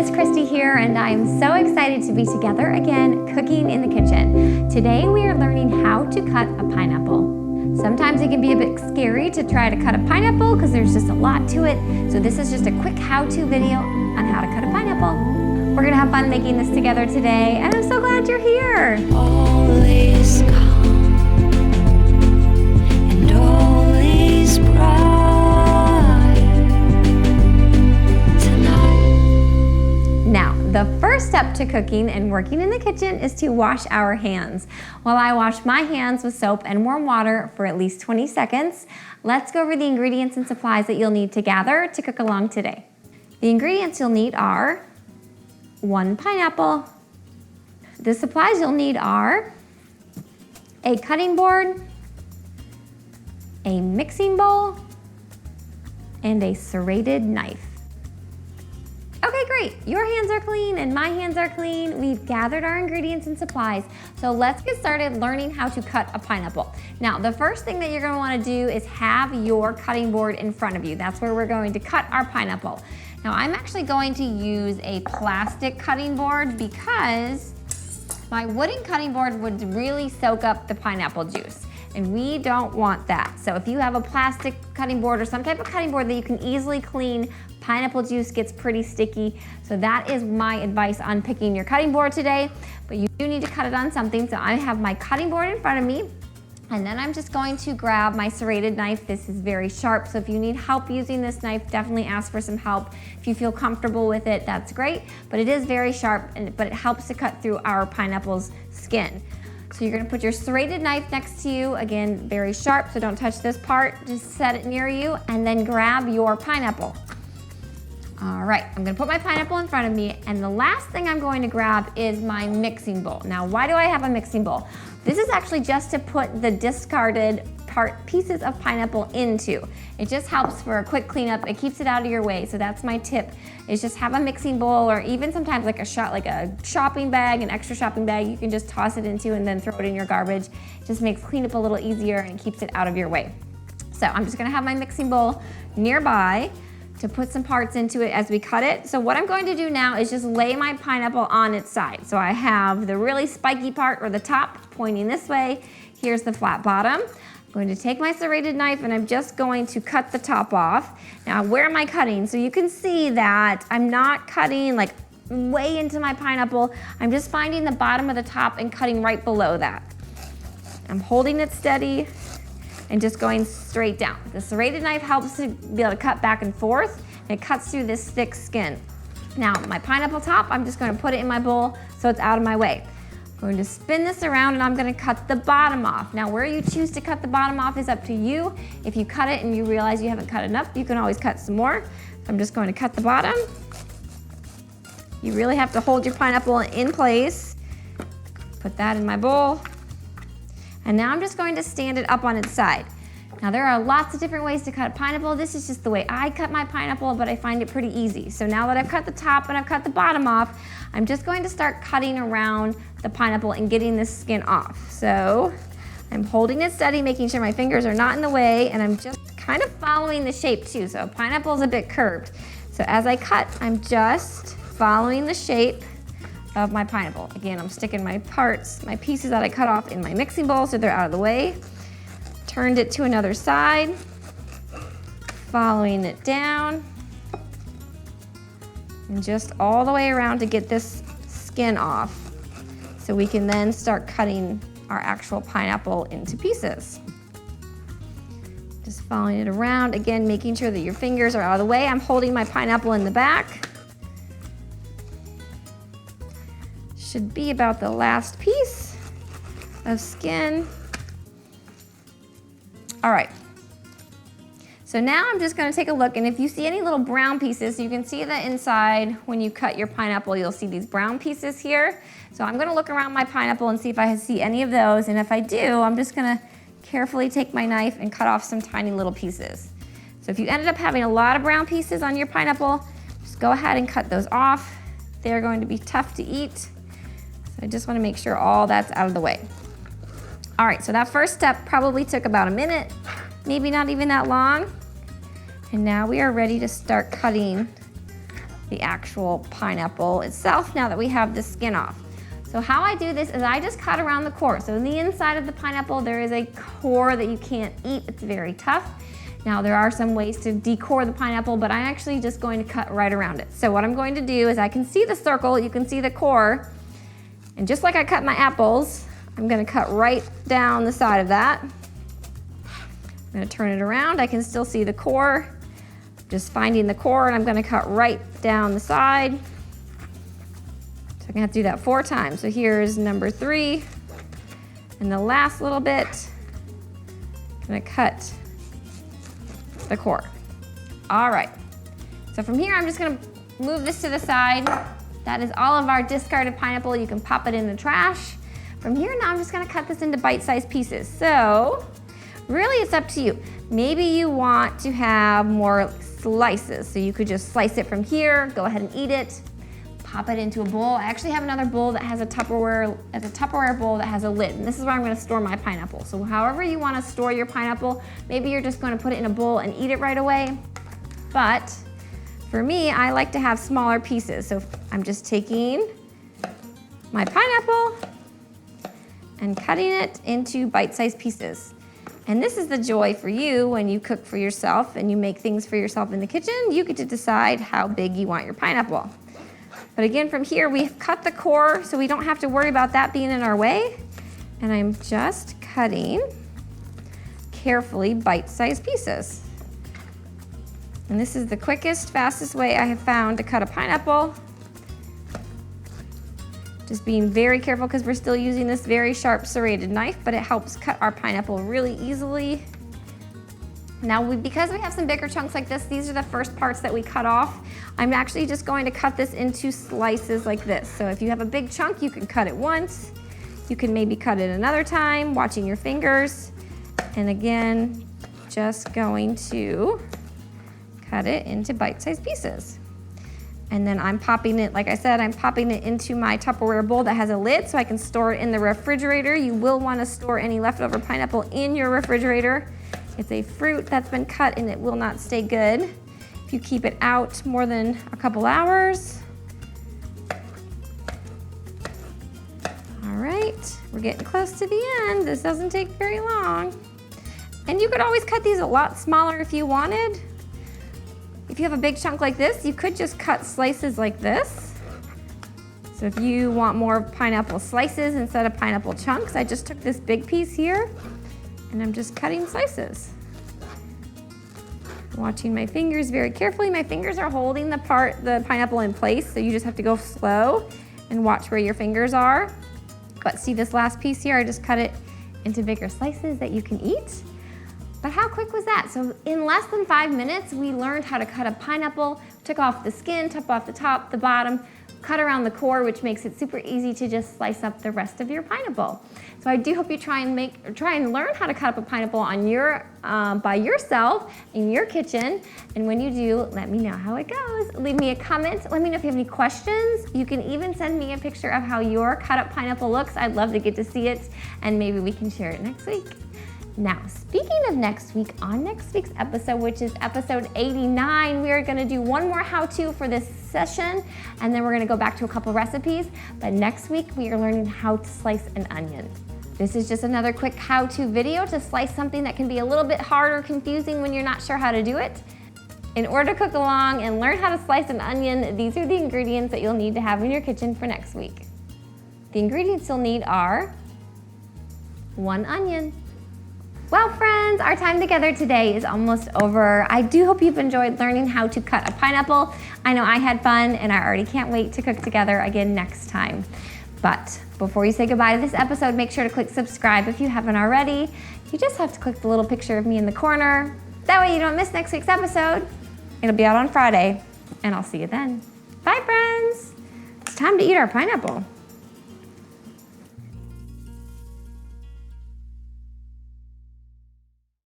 is Kristi here, and I'm so excited to be together again cooking in the kitchen. Today we are learning how to cut a pineapple. Sometimes it can be a bit scary to try to cut a pineapple because there's just a lot to it. So this is just a quick how-to video on how to cut a pineapple. We're gonna have fun making this together today, and I'm so glad you're here. All is calm and all is bright tonight. Now, the first step to cooking and working in the kitchen is to wash our hands. While I wash my hands with soap and warm water for at least 20 seconds, let's go over the ingredients and supplies that you'll need to gather to cook along today. The ingredients you'll need are 1 pineapple. The supplies you'll need are a cutting board, a mixing bowl, and a serrated knife. Okay, great. Your hands are clean and my hands are clean. We've gathered our ingredients and supplies. So let's get started learning how to cut a pineapple. Now, the first thing that you're going to want to do is have your cutting board in front of you. That's where we're going to cut our pineapple. Now, I'm actually going to use a plastic cutting board because my wooden cutting board would really soak up the pineapple juice, and we don't want that. So if you have a plastic cutting board or some type of cutting board that you can easily clean, pineapple juice gets pretty sticky. So that is my advice on picking your cutting board today, but you do need to cut it on something. So I have my cutting board in front of me, and then I'm just going to grab my serrated knife. This is very sharp, so if you need help using this knife, definitely ask for some help. If you feel comfortable with it, that's great, but it is very sharp, but it helps to cut through our pineapple's skin. So you're gonna put your serrated knife next to you, again, very sharp, so don't touch this part, just set it near you, and then grab your pineapple. All right, I'm gonna put my pineapple in front of me, and the last thing I'm going to grab is my mixing bowl. Now, why do I have a mixing bowl? This is actually just to put the discarded pieces of pineapple into. It just helps for a quick cleanup. It keeps it out of your way, so that's my tip, is just have a mixing bowl, or even sometimes like a shopping bag, an extra shopping bag, you can just toss it into and then throw it in your garbage. It just makes cleanup a little easier and keeps it out of your way. So I'm just gonna have my mixing bowl nearby to put some parts into it as we cut it. So what I'm going to do now is just lay my pineapple on its side. So I have the really spiky part, or the top, pointing this way. Here's the flat bottom. I'm going to take my serrated knife and I'm just going to cut the top off. Now, where am I cutting? So you can see that I'm not cutting like way into my pineapple. I'm just finding the bottom of the top and cutting right below that. I'm holding it steady and just going straight down. The serrated knife helps to be able to cut back and forth, and it cuts through this thick skin. Now, my pineapple top, I'm just gonna put it in my bowl so it's out of my way. I'm going to spin this around and I'm gonna cut the bottom off. Now, where you choose to cut the bottom off is up to you. If you cut it and you realize you haven't cut enough, you can always cut some more. So I'm just going to cut the bottom. You really have to hold your pineapple in place. Put that in my bowl. And now I'm just going to stand it up on its side. Now, there are lots of different ways to cut a pineapple. This is just the way I cut my pineapple, but I find it pretty easy. So now that I've cut the top and I've cut the bottom off, I'm just going to start cutting around the pineapple and getting this skin off. So I'm holding it steady, making sure my fingers are not in the way, and I'm just kind of following the shape too. So pineapple is a bit curved. So as I cut, I'm just following the shape of my pineapple. Again, I'm sticking my pieces that I cut off in my mixing bowl so they're out of the way. Turned it to another side, following it down, and just all the way around to get this skin off so we can then start cutting our actual pineapple into pieces. Just following it around, again, making sure that your fingers are out of the way. I'm holding my pineapple in the back. Should be about the last piece of skin. All right. So now I'm just gonna take a look, and if you see any little brown pieces, you can see that inside when you cut your pineapple, you'll see these brown pieces here. So I'm gonna look around my pineapple and see if I see any of those, and if I do, I'm just gonna carefully take my knife and cut off some tiny little pieces. So if you ended up having a lot of brown pieces on your pineapple, just go ahead and cut those off. They're going to be tough to eat. I just want to make sure all that's out of the way. All right, so that first step probably took about a minute, maybe not even that long. And now we are ready to start cutting the actual pineapple itself now that we have the skin off. So how I do this is I just cut around the core. So in the inside of the pineapple, there is a core that you can't eat. It's very tough. Now there are some ways to decore the pineapple, but I'm actually just going to cut right around it. So what I'm going to do is I can see the circle, you can see the core, and just like I cut my apples, I'm gonna cut right down the side of that. I'm gonna turn it around, I can still see the core. Just finding the core, and I'm gonna cut right down the side. So I'm gonna have to do that 4 times. So here's number 3. And the last little bit, I'm gonna cut the core. All right. So from here, I'm just gonna move this to the side. That is all of our discarded pineapple. You can pop it in the trash. From here, now I'm just gonna cut this into bite-sized pieces. So really, it's up to you. Maybe you want to have more slices. So you could just slice it from here, go ahead and eat it. Pop it into a bowl. I actually have another bowl that has a Tupperware bowl that has a lid, and this is where I'm going to store my pineapple. So however you want to store your pineapple, maybe you're just going to put it in a bowl and eat it right away. But for me, I like to have smaller pieces. So I'm just taking my pineapple and cutting it into bite-sized pieces. And this is the joy for you when you cook for yourself and you make things for yourself in the kitchen. You get to decide how big you want your pineapple. But again, from here, we've cut the core, so we don't have to worry about that being in our way. And I'm just cutting carefully bite-sized pieces. And this is the quickest, fastest way I have found to cut a pineapple. Just being very careful because we're still using this very sharp serrated knife, but it helps cut our pineapple really easily. Now, because we have some bigger chunks like this, these are the first parts that we cut off. I'm actually just going to cut this into slices like this. So if you have a big chunk, you can cut it once. You can maybe cut it another time, watching your fingers. And again, just going to cut it into bite-sized pieces. And then I'm popping it, like I said, I'm popping it into my Tupperware bowl that has a lid so I can store it in the refrigerator. You will want to store any leftover pineapple in your refrigerator. It's a fruit that's been cut and it will not stay good if you keep it out more than a couple hours. All right, we're getting close to the end. This doesn't take very long. And you could always cut these a lot smaller if you wanted. If you have a big chunk like this, you could just cut slices like this. So if you want more pineapple slices instead of pineapple chunks, I just took this big piece here and I'm just cutting slices. Watching my fingers very carefully. My fingers are holding the pineapple in place, so you just have to go slow and watch where your fingers are. But see this last piece here, I just cut it into bigger slices that you can eat. But how quick was that? So in less than 5 minutes, we learned how to cut a pineapple, took off the skin, took off the top, the bottom, cut around the core, which makes it super easy to just slice up the rest of your pineapple. So I do hope you try and learn how to cut up a pineapple on by yourself in your kitchen. And when you do, let me know how it goes. Leave me a comment. Let me know if you have any questions. You can even send me a picture of how your cut up pineapple looks. I'd love to get to see it, and maybe we can share it next week. Now, speaking of next week, on next week's episode, which is episode 89, we are gonna do one more how-to for this session, and then we're gonna go back to a couple recipes. But next week, we are learning how to slice an onion. This is just another quick how-to video to slice something that can be a little bit hard or confusing when you're not sure how to do it. In order to cook along and learn how to slice an onion, these are the ingredients that you'll need to have in your kitchen for next week. The ingredients you'll need are 1 onion. Well, friends, our time together today is almost over. I do hope you've enjoyed learning how to cut a pineapple. I know I had fun, and I already can't wait to cook together again next time. But before you say goodbye to this episode, make sure to click subscribe if you haven't already. You just have to click the little picture of me in the corner. That way you don't miss next week's episode. It'll be out on Friday, and I'll see you then. Bye, friends. It's time to eat our pineapple.